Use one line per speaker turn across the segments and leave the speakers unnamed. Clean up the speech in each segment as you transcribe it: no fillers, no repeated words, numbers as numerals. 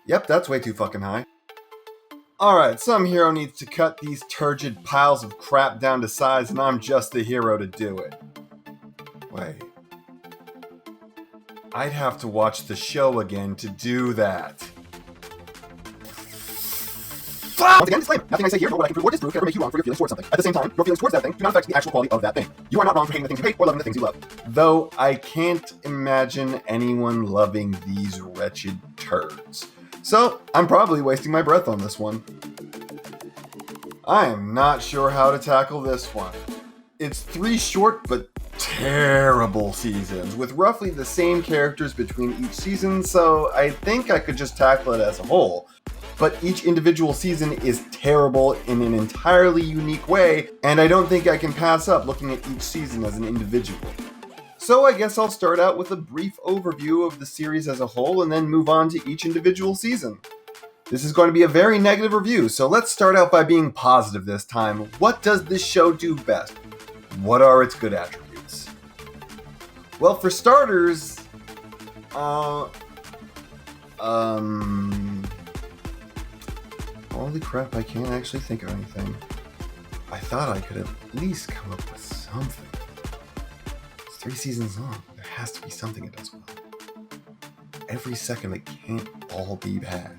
Yep, that's way too fucking high. Alright, some hero needs to cut these turgid piles of crap down to size, and I'm just the hero to do it. Wait. I'd have to watch the show again to do that. Once again, disclaimer. Nothing I say here, nor what I can prove or disprove, can ever make you wrong for your feelings towards something. At the same time, your feelings towards that thing do not affect the actual quality of that thing. You are not wrong for hating the things you hate or loving the things you love. Though I can't imagine anyone loving these wretched turds. So, I'm probably wasting my breath on this one. I am not sure how to tackle this one. It's 3 short but terrible seasons, with roughly the same characters between each season, so I think I could just tackle it as a whole. But each individual season is terrible in an entirely unique way, and I don't think I can pass up looking at each season as an individual. So I guess I'll start out with a brief overview of the series as a whole and then move on to each individual season. This is going to be a very negative review, so let's start out by being positive this time. What does this show do best? What are its good attributes? Well, for starters, holy crap, I can't actually think of anything. I thought I could at least come up with something. It's 3 seasons long. There has to be something it does well. Every second it can't all be bad.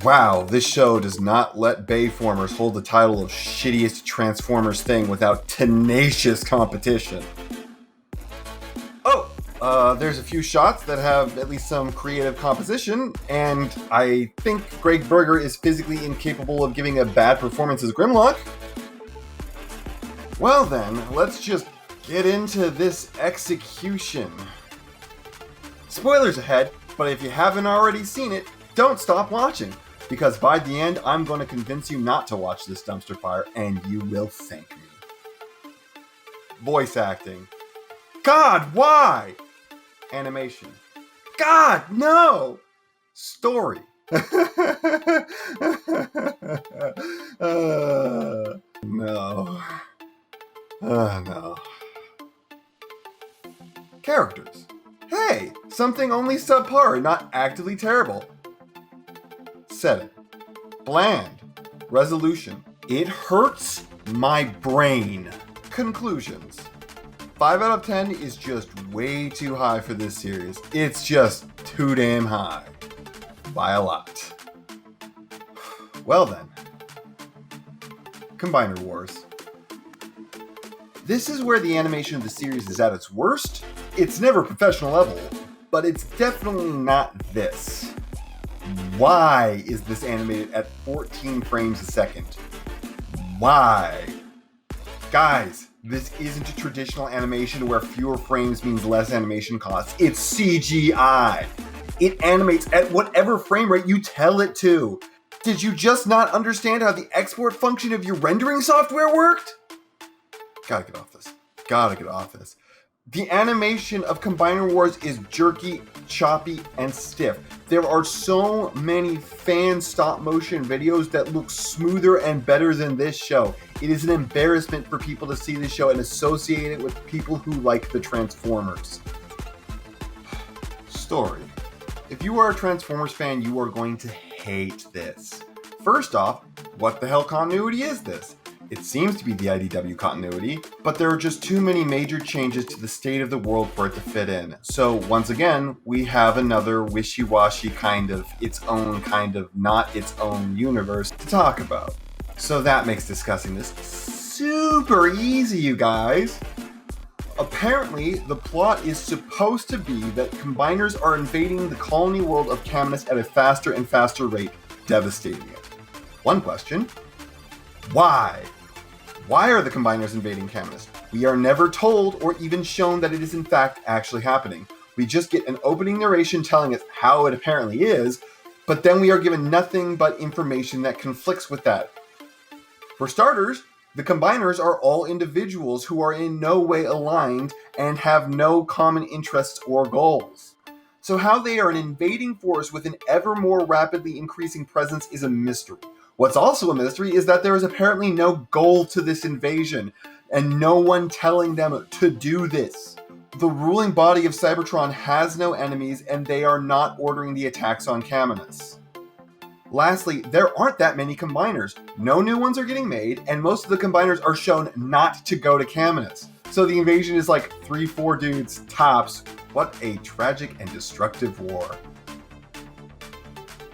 Wow, this show does not let Bayformers hold the title of shittiest Transformers thing without tenacious competition. There's a few shots that have at least some creative composition, and I think Greg Berger is physically incapable of giving a bad performance as Grimlock. Well then, let's just get into this execution. Spoilers ahead, but if you haven't already seen it, don't stop watching, because by the end, I'm going to convince you not to watch this dumpster fire, and you will thank me. Voice acting. God, why? Animation. God, no! Story. No. No. Characters. Hey, something only subpar, not actively terrible. Setting. Bland. Resolution. It hurts my brain. Conclusions. 5 out of 10 is just way too high for this series. It's just too damn high. By a lot. Well then. Combiner Wars. This is where the animation of the series is at its worst. It's never professional level, but it's definitely not this. Why is this animated at 14 frames a second? Why? Guys, this isn't a traditional animation where fewer frames means less animation costs. It's CGI. It animates at whatever frame rate you tell it to. Did you just not understand how the export function of your rendering software worked? Gotta get off this. The animation of Combiner Wars is jerky, choppy, and stiff. There are so many fan stop-motion videos that look smoother and better than this show. It is an embarrassment for people to see this show and associate it with people who like the Transformers. Story. If you are a Transformers fan, you are going to hate this. First off, what the hell continuity is this? It seems to be the IDW continuity, but there are just too many major changes to the state of the world for it to fit in. So once again, we have another wishy-washy kind of its own kind of not its own universe to talk about. So that makes discussing this super easy, you guys. Apparently, the plot is supposed to be that combiners are invading the colony world of Caminus at a faster and faster rate, devastating it. One question. Why? Why are the combiners invading Caminus? We are never told or even shown that it is in fact actually happening. We just get an opening narration telling us how it apparently is, but then we are given nothing but information that conflicts with that. For starters, the combiners are all individuals who are in no way aligned and have no common interests or goals. So how they are an invading force with an ever more rapidly increasing presence is a mystery. What's also a mystery is that there is apparently no goal to this invasion, and no one telling them to do this. The ruling body of Cybertron has no enemies, and they are not ordering the attacks on Caminus. Lastly, there aren't that many combiners. No new ones are getting made, and most of the combiners are shown not to go to Caminus. So the invasion is like 3-4 dudes tops. What a tragic and destructive war.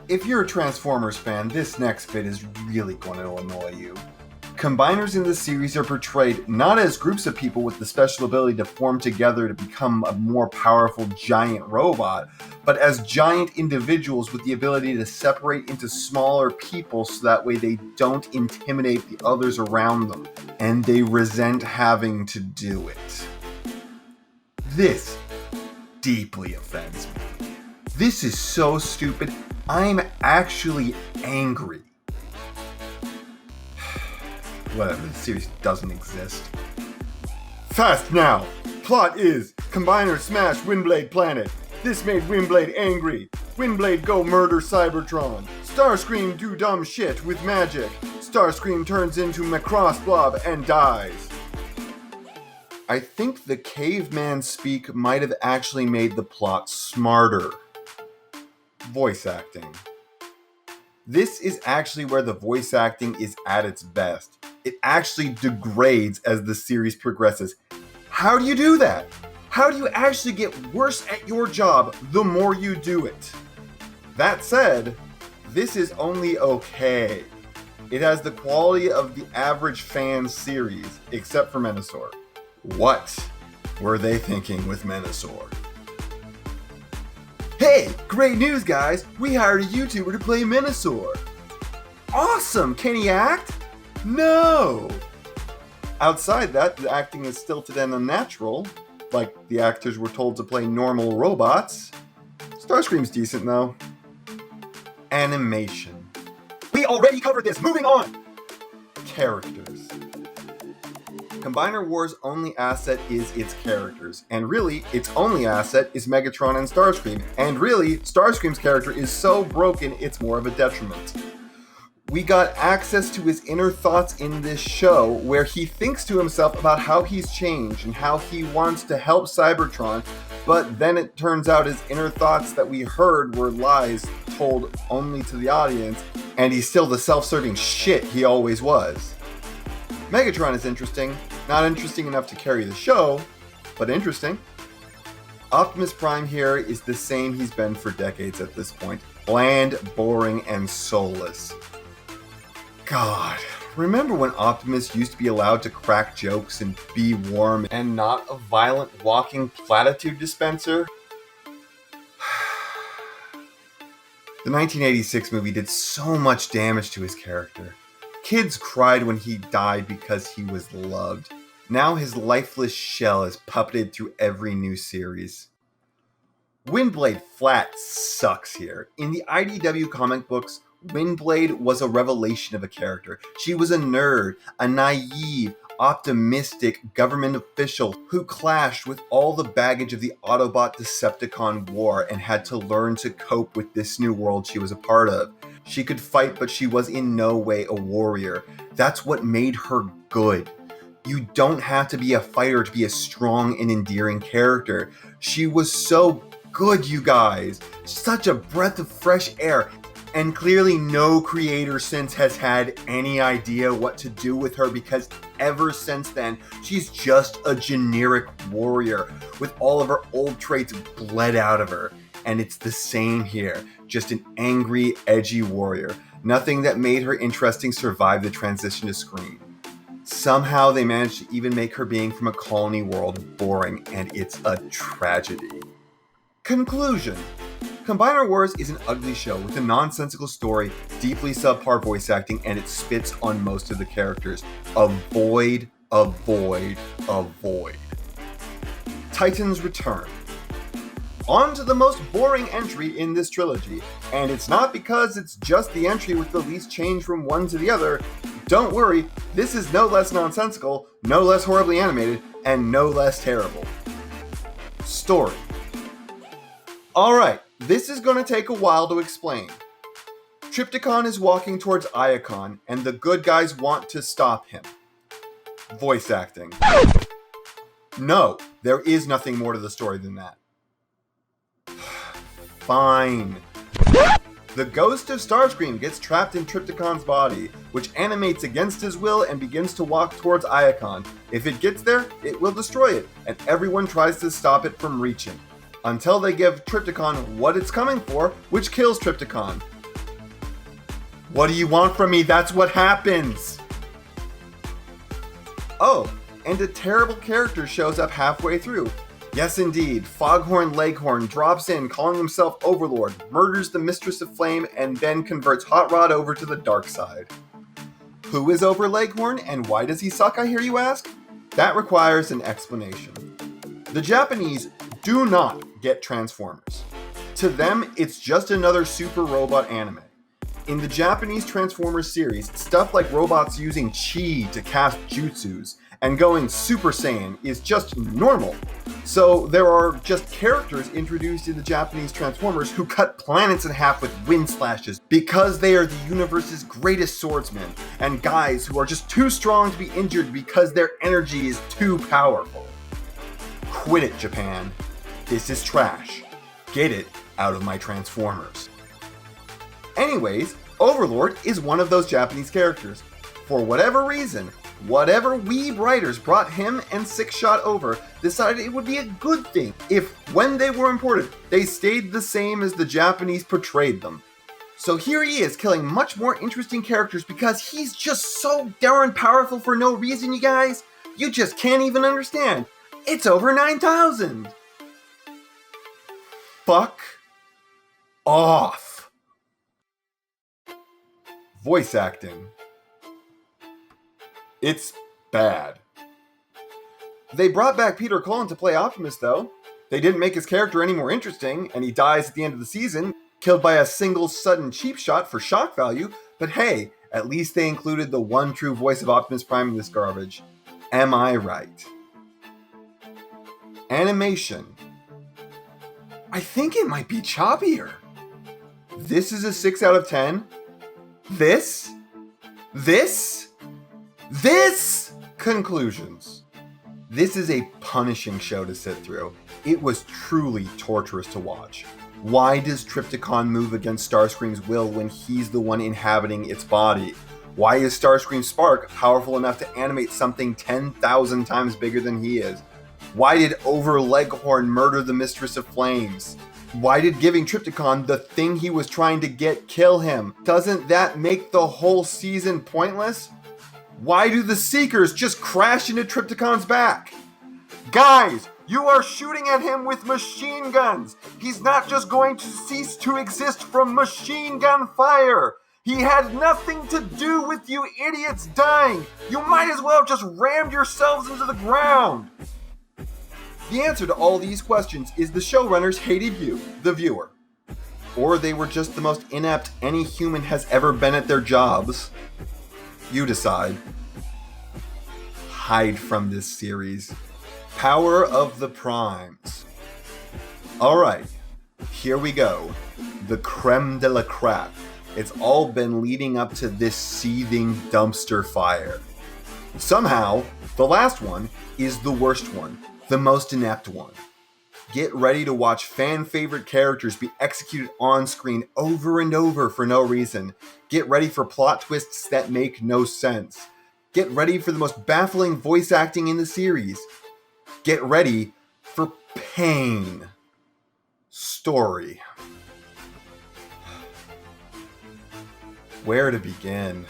If you're a Transformers fan, this next bit is really going to annoy you. Combiners in the series are portrayed not as groups of people with the special ability to form together to become a more powerful giant robot, but as giant individuals with the ability to separate into smaller people so that way they don't intimidate the others around them, and they resent having to do it. This deeply offends me. This is so stupid, I'm actually angry. Whatever, the series doesn't exist. Fast now! Plot is, Combiners smash Windblade planet. This made Windblade angry. Windblade go murder Cybertron. Starscream do dumb shit with magic. Starscream turns into Macross Blob and dies. I think the caveman speak might have actually made the plot smarter. Voice acting. This is actually where the voice acting is at its best. It actually degrades as the series progresses. How do you do that? How do you actually get worse at your job the more you do it? That said, this is only okay. It has the quality of the average fan series, except for Menasor. What were they thinking with Menasor? Hey, great news guys! We hired a YouTuber to play Menasor! Awesome! Can he act? No! Outside that, the acting is stilted and unnatural, like the actors were told to play normal robots. Starscream's decent though. Animation. We already covered this! Moving on! Characters. Combiner Wars' only asset is its characters, and really, its only asset is Megatron and Starscream, and really, Starscream's character is so broken it's more of a detriment. We got access to his inner thoughts in this show, where he thinks to himself about how he's changed and how he wants to help Cybertron, but then it turns out his inner thoughts that we heard were lies told only to the audience, and he's still the self-serving shit he always was. Megatron is interesting, not interesting enough to carry the show, but interesting. Optimus Prime here is the same he's been for decades at this point. Bland, boring, and soulless. God, remember when Optimus used to be allowed to crack jokes and be warm and not a violent walking platitude dispenser? The 1986 movie did so much damage to his character. Kids cried when he died because he was loved. Now his lifeless shell is puppeted through every new series. Windblade flat sucks here. In the IDW comic books, Windblade was a revelation of a character. She was a nerd, a naive, optimistic government official who clashed with all the baggage of the Autobot-Decepticon war and had to learn to cope with this new world she was a part of. She could fight, but she was in no way a warrior. That's what made her good. You don't have to be a fighter to be a strong and endearing character. She was so good, you guys. Such a breath of fresh air. And clearly no creator since has had any idea what to do with her, because ever since then, she's just a generic warrior with all of her old traits bled out of her. And it's the same here, just an angry, edgy warrior. Nothing that made her interesting survived the transition to screen. Somehow they managed to even make her being from a colony world boring, and it's a tragedy. Conclusion. Combiner Wars is an ugly show with a nonsensical story, deeply subpar voice acting, and it spits on most of the characters. Avoid, avoid, avoid. Titans Return. On to the most boring entry in this trilogy, and it's not because it's just the entry with the least change from one to the other. Don't worry, this is no less nonsensical, no less horribly animated, and no less terrible. Story. Alright, this is going to take a while to explain. Trypticon is walking towards Iacon, and the good guys want to stop him. Voice acting. No, there is nothing more to the story than that. Fine. The ghost of Starscream gets trapped in Trypticon's body, which animates against his will and begins to walk towards Iacon. If it gets there, it will destroy it, and everyone tries to stop it from reaching. Until they give Trypticon what it's coming for, which kills Trypticon. What do you want from me? That's what happens! Oh, and a terrible character shows up halfway through. Yes, indeed, Foghorn Leghorn drops in, calling himself Overlord, murders the Mistress of Flame, and then converts Hot Rod over to the dark side. Who is Over Leghorn, and why does he suck, I hear you ask? That requires an explanation. The Japanese do not get Transformers. To them, it's just another super robot anime. In the Japanese Transformers series, stuff like robots using chi to cast jutsus and going Super Saiyan is just normal. So there are just characters introduced in the Japanese Transformers who cut planets in half with wind slashes because they are the universe's greatest swordsmen, and guys who are just too strong to be injured because their energy is too powerful. Quit it, Japan. This is trash. Get it out of my Transformers. Anyways, Overlord is one of those Japanese characters. For whatever reason, whatever weeb writers brought him and Six Shot over decided it would be a good thing if, when they were imported, they stayed the same as the Japanese portrayed them. So here he is, killing much more interesting characters because he's just so darn powerful for no reason, you guys. You just can't even understand. It's over 9,000! Fuck off. Voice acting. It's bad. They brought back Peter Cullen to play Optimus, though. They didn't make his character any more interesting, and he dies at the end of the season, killed by a single sudden cheap shot for shock value, but hey, at least they included the one true voice of Optimus Prime in this garbage. Am I right? Animation. I think it might be choppier. This is a 6 out of 10. This? Conclusions. This is a punishing show to sit through. It was truly torturous to watch. Why does Trypticon move against Starscream's will when he's the one inhabiting its body? Why is Starscream's spark powerful enough to animate something 10,000 times bigger than he is? Why did Over Leghorn murder the Mistress of Flames? Why did giving Trypticon the thing he was trying to get kill him? Doesn't that make the whole season pointless? Why do the Seekers just crash into Trypticon's back? Guys, you are shooting at him with machine guns. He's not just going to cease to exist from machine gun fire. He had nothing to do with you idiots dying. You might as well have just rammed yourselves into the ground. The answer to all these questions is the showrunners hated you, the viewer. Or they were just the most inept any human has ever been at their jobs. You decide. Hide from this series. Power of the Primes. Alright, here we go. The creme de la crap. It's all been leading up to this seething dumpster fire. Somehow, the last one is the worst one, the most inept one. Get ready to watch fan-favorite characters be executed on-screen over and over for no reason. Get ready for plot twists that make no sense. Get ready for the most baffling voice acting in the series. Get ready for pain. Story. Where to begin?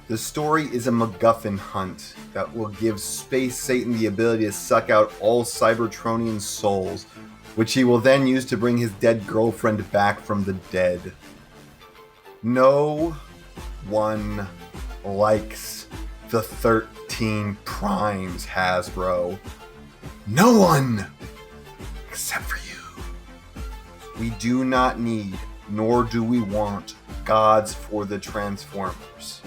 The story is a MacGuffin hunt that will give Space Satan the ability to suck out all Cybertronian souls, which he will then use to bring his dead girlfriend back from the dead. No one likes the 13 Primes, Hasbro. No one! Except for you. We do not need, nor do we want, gods for the Transformers.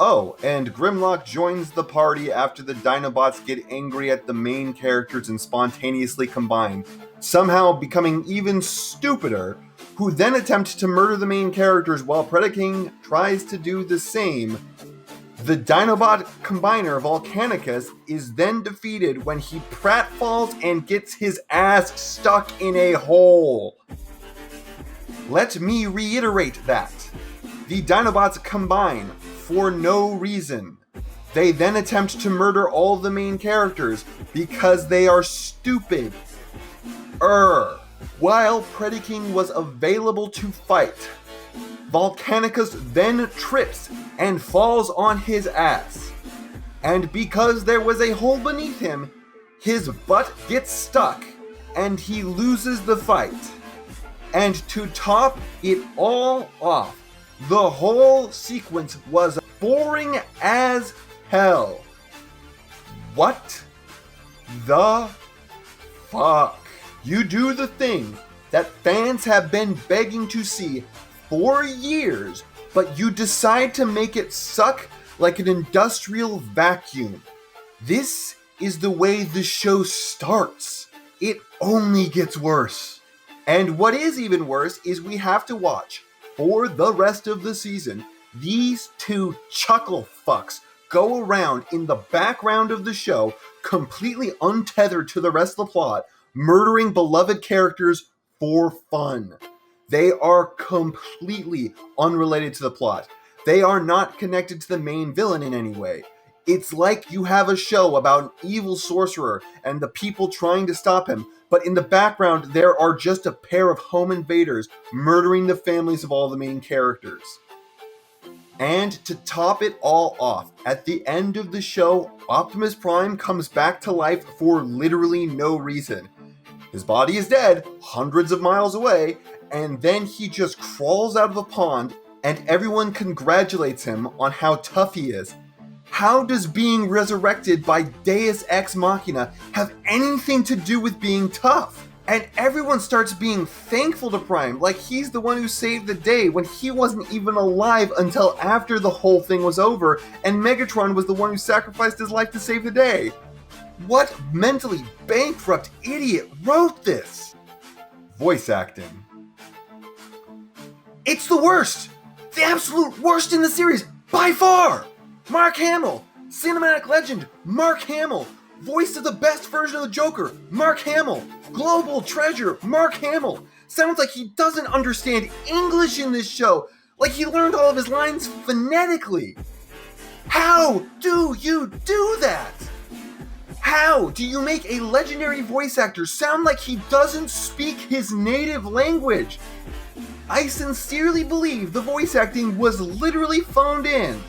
Oh, and Grimlock joins the party after the Dinobots get angry at the main characters and spontaneously combine, somehow becoming even stupider, who then attempt to murder the main characters while Predaking tries to do the same. The Dinobot combiner Volcanicus is then defeated when he pratfalls and gets his ass stuck in a hole. Let me reiterate that. The Dinobots combine for no reason. They then attempt to murder all the main characters because they are stupid. While Predaking was available to fight, Volcanicus then trips and falls on his ass. And because there was a hole beneath him, his butt gets stuck and he loses the fight. And to top it all off, the whole sequence was boring as hell. What the fuck? You do the thing that fans have been begging to see for years, but you decide to make it suck like an industrial vacuum. This is the way the show starts. It only gets worse. And what is even worse is we have to watch, for the rest of the season, these two chuckle fucks go around in the background of the show, completely untethered to the rest of the plot, murdering beloved characters for fun. They are completely unrelated to the plot. They are not connected to the main villain in any way. It's like you have a show about an evil sorcerer and the people trying to stop him, but in the background there are just a pair of home invaders murdering the families of all the main characters. And to top it all off, at the end of the show, Optimus Prime comes back to life for literally no reason. His body is dead, hundreds of miles away, and then he just crawls out of a pond and everyone congratulates him on how tough he is. How does being resurrected by Deus Ex Machina have anything to do with being tough? And everyone starts being thankful to Prime, like he's the one who saved the day when he wasn't even alive until after the whole thing was over, and Megatron was the one who sacrificed his life to save the day. What mentally bankrupt idiot wrote this? Voice acting. It's the worst! The absolute worst in the series, by far! Mark Hamill, cinematic legend, Mark Hamill, voice of the best version of the Joker, Mark Hamill, global treasure, Mark Hamill. Sounds like he doesn't understand English in this show, like he learned all of his lines phonetically. How do you do that? How do you make a legendary voice actor sound like he doesn't speak his native language? I sincerely believe the voice acting was literally phoned in.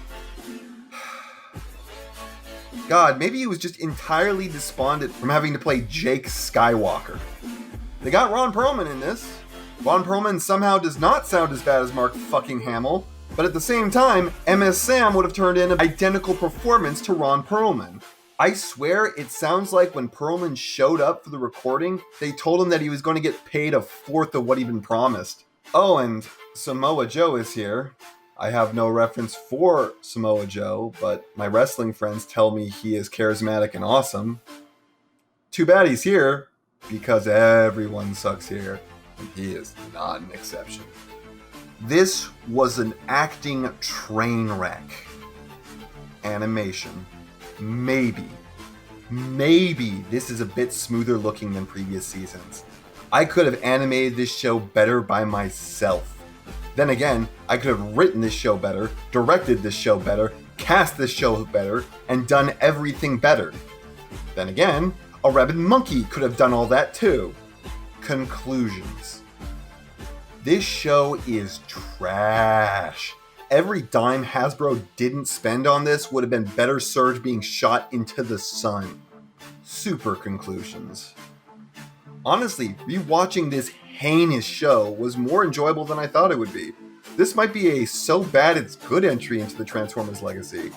God, maybe he was just entirely despondent from having to play Jake Skywalker. They got Ron Perlman in this. Ron Perlman somehow does not sound as bad as Mark fucking Hamill, but at the same time, MS Sam would have turned in an identical performance to Ron Perlman. I swear it sounds like when Perlman showed up for the recording, they told him that he was going to get paid a fourth of what he'd been promised. Oh, and Samoa Joe is here. I have no reference for Samoa Joe, but my wrestling friends tell me he is charismatic and awesome. Too bad he's here, because everyone sucks here, and he is not an exception. This was an acting train wreck. Animation. Maybe this is a bit smoother looking than previous seasons. I could have animated this show better by myself. Then again, I could have written this show better, directed this show better, cast this show better, and done everything better. Then again, a rabid monkey could have done all that too. Conclusions. This show is trash. Every dime Hasbro didn't spend on this would have been better served being shot into the sun. Super conclusions. Honestly, rewatching this heinous show was more enjoyable than I thought it would be. This might be a so bad it's good entry into the Transformers legacy.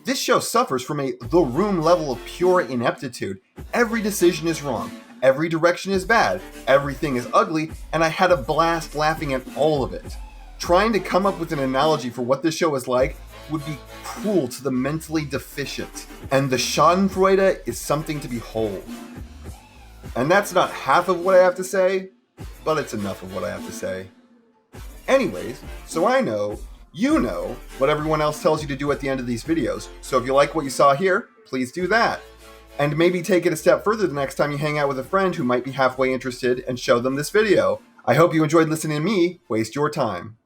This show suffers from a The Room level of pure ineptitude. Every decision is wrong, every direction is bad, everything is ugly, and I had a blast laughing at all of it. Trying to come up with an analogy for what this show is like would be cruel to the mentally deficient, and the schadenfreude is something to behold. And that's not half of what I have to say, but it's enough of what I have to say. Anyways, so I know You know what everyone else tells you to do at the end of these videos, so if you like what you saw here, please do that. And maybe take it a step further the next time you hang out with a friend who might be halfway interested and show them this video. I hope you enjoyed listening to me waste your time.